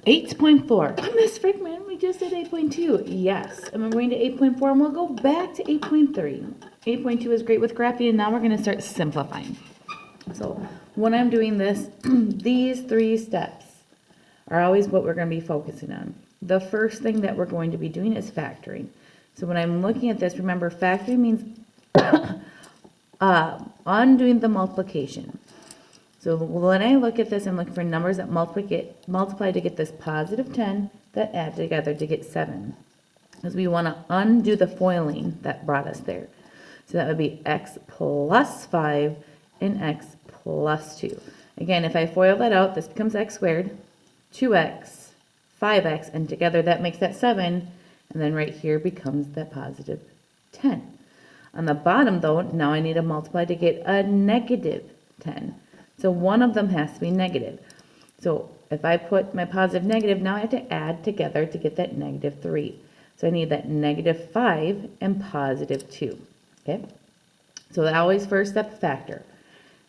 8.4. Miss Frickman, we just did 8.2. Yes. And we're going to 8.4 and we'll go back to 8.3. 8.2 is great with graphing, and now we're going to start simplifying. So when I'm doing this, these 3 steps are always what we're going to be focusing on. The first thing that we're going to be doing is factoring. So when I'm looking at this, remember factoring means undoing the multiplication. So when I look at this, I'm looking for numbers that multiply to get this positive 10 that add together to get 7. Because we want to undo the foiling that brought us there. So that would be x plus 5 and x plus 2. Again, if I FOIL that out, this becomes x squared, 2x, 5x, and together that makes that 7. And then right here becomes that positive 10. On the bottom, though, now I need to multiply to get a negative 10. So one of them has to be negative. So if I put my positive negative, now I have to add together to get that negative 3. So I need that negative 5 and positive 2. Okay? So that always first step, factor.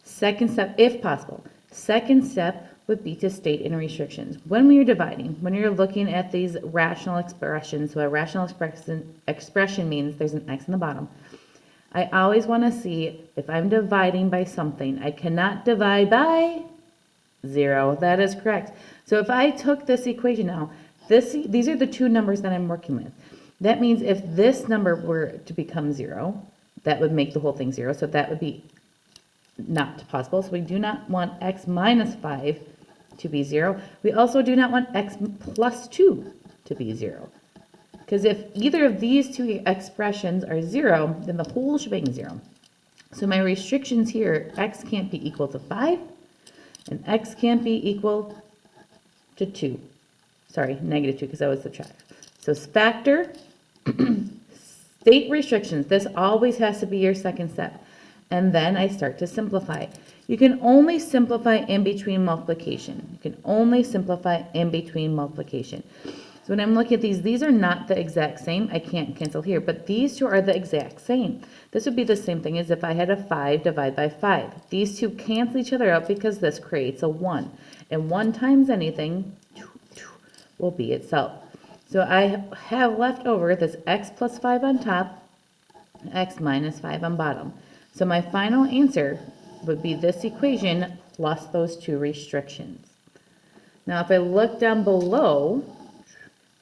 Second step, if possible. Second step would be to state inner restrictions. When we are dividing, when you're looking at these rational expressions, so a rational expression means there's an x in the bottom. I always want to see if I'm dividing by something. I cannot divide by 0. That is correct. So if I took this equation now, these are the 2 numbers that I'm working with. That means if this number were to become 0, that would make the whole thing 0. So that would be not possible. So we do not want x minus 5 to be 0. We also do not want x plus 2 to be 0. Because if either of these 2 expressions are 0, then the whole shebang is 0. So my restrictions here, x can't be equal to 5, and x can't be equal to 2. Sorry, negative 2, because that was subtract. So factor, state restrictions. This always has to be your second step. And then I start to simplify. You can only simplify in between multiplication. You can only simplify in between multiplication. So when I'm looking at these are not the exact same. I can't cancel here, but these 2 are the exact same. This would be the same thing as if I had a 5 divided by 5. These 2 cancel each other out because this creates a 1. And 1 times anything will be itself. So I have left over this x plus 5 on top, x minus 5 on bottom. So my final answer would be this equation plus those 2 restrictions. Now if I look down below,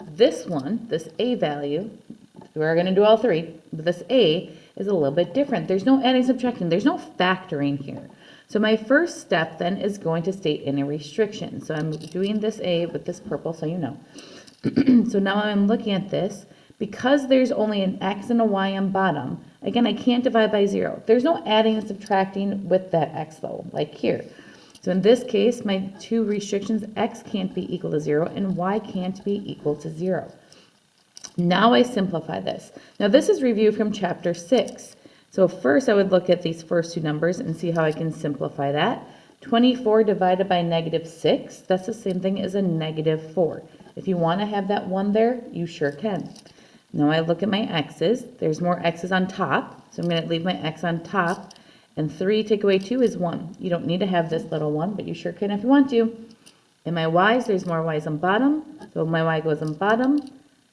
this one, this a value, we're going to do all 3, but this a is a little bit different. There's no adding, subtracting. There's no factoring here. So my first step then is going to state in a restriction. So I'm doing this a with this purple so you know. So now I'm looking at this. Because there's only an x and a y on bottom, again, I can't divide by 0. There's no adding and subtracting with that x though, like here. So in this case, my 2 restrictions, x can't be equal to 0 and y can't be equal to 0. Now I simplify this. Now this is review from chapter 6. So first I would look at these first 2 numbers and see how I can simplify that. 24 divided by negative 6, that's the same thing as a negative 4. If you want to have that 1 there, you sure can. Now I look at my x's. There's more x's on top, so I'm going to leave my x on top. And 3 take away 2 is 1. You don't need to have this little 1, but you sure can if you want to. In my y's, there's more y's on bottom, so my y goes on bottom.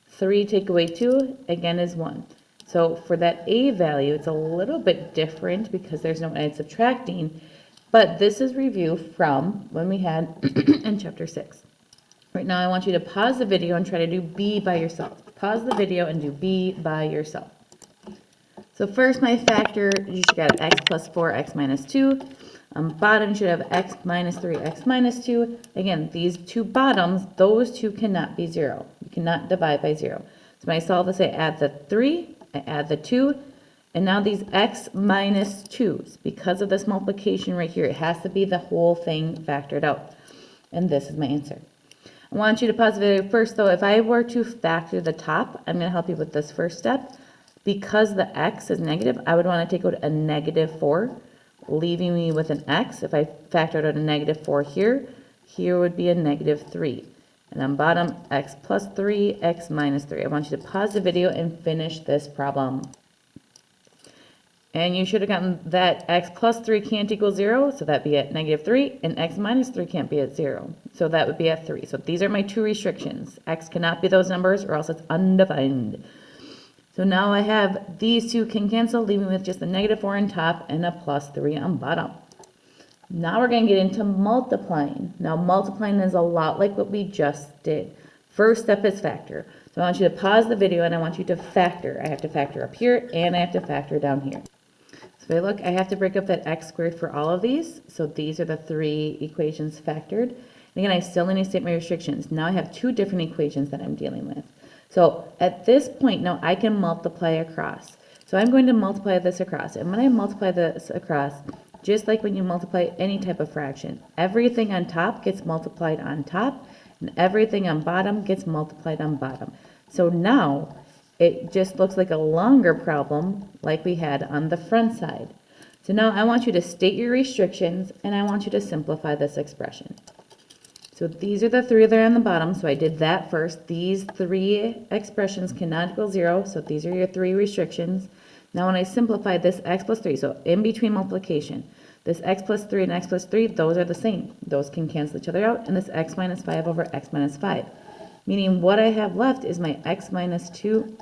3 take away 2, again, is 1. So for that a value, it's a little bit different because there's no add subtracting, but this is review from when we had in chapter 6. Right now, I want you to pause the video and try to do b by yourself. Pause the video and do b by yourself. So first, my factor, you should have x plus 4, x minus 2. Bottom, you should have x minus 3, x minus 2. Again, these 2 bottoms, those 2 cannot be 0. You cannot divide by 0. So when I solve this, I add the 3, I add the 2, and now these x minus 2's, because of this multiplication right here, it has to be the whole thing factored out. And this is my answer. I want you to pause the video first, though. If I were to factor the top, I'm going to help you with this first step. Because the x is negative, I would want to take out a negative 4, leaving me with an x. If I factored out a negative 4 here, here would be a negative 3. And on bottom, x plus 3, x minus 3. I want you to pause the video and finish this problem. And you should have gotten that x plus 3 can't equal 0, so that'd be at -3, and x minus 3 can't be at 0, so that would be at 3. So these are my two restrictions. X cannot be those numbers, or else it's undefined. So now I have these two can cancel, leaving with just a -4 on top and a +3 on bottom. Now we're going to get into multiplying. Now multiplying is a lot like what we just did. First step is factor. So I want you to pause the video and I want you to factor. I have to factor up here and I have to factor down here. So if I look, I have to break up that x squared for all of these. So these are the three equations factored. And again, I still need to state my restrictions. Now I have two different equations that I'm dealing with. So at this point, now I can multiply across. So I'm going to multiply this across. And when I multiply this across, just like when you multiply any type of fraction, everything on top gets multiplied on top, and everything on bottom gets multiplied on bottom. So now it just looks like a longer problem like we had on the front side. So now I want you to state your restrictions and I want you to simplify this expression. So these are the three that are on the bottom, so I did that first. These three expressions cannot equal 0, so these are your three restrictions. Now when I simplify this x plus 3, so in between multiplication, this x plus 3 and x plus 3, those are the same. Those can cancel each other out, and this x minus 5 over x minus 5. Meaning what I have left is my x minus 2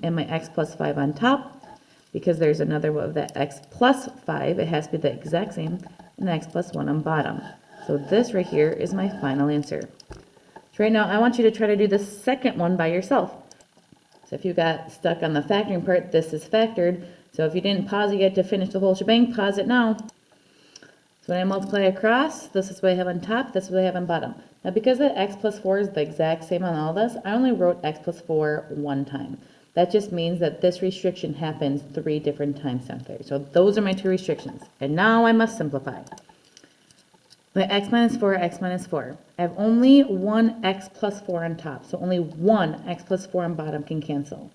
and my x plus 5 on top, because there's another one of that x plus 5, it has to be the exact same, and x plus 1 on bottom. So this right here is my final answer. So right now I want you to try to do the second one by yourself. So if you got stuck on the factoring part, this is factored. So if you didn't pause it yet to finish the whole shebang, pause it now. So when I multiply across, this is what I have on top, this is what I have on bottom. Now because that x plus 4 is the exact same on all this, I only wrote x plus 4 one time. That just means that this restriction happens 3 different times down there. So those are my two restrictions. And now I must simplify. My x minus 4, x minus 4. I have only one x plus 4 on top, so only one x plus 4 on bottom can cancel.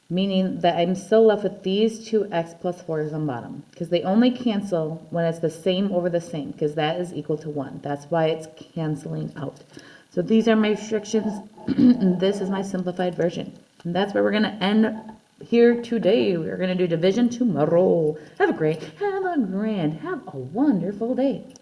Meaning that I'm still left with these two x plus 4s on bottom, because they only cancel when it's the same over the same, because that is equal to 1. That's why it's canceling out. So these are my restrictions, and this is my simplified version. And that's where we're going to end here today. We're going to do division tomorrow. Have a grand, have a wonderful day.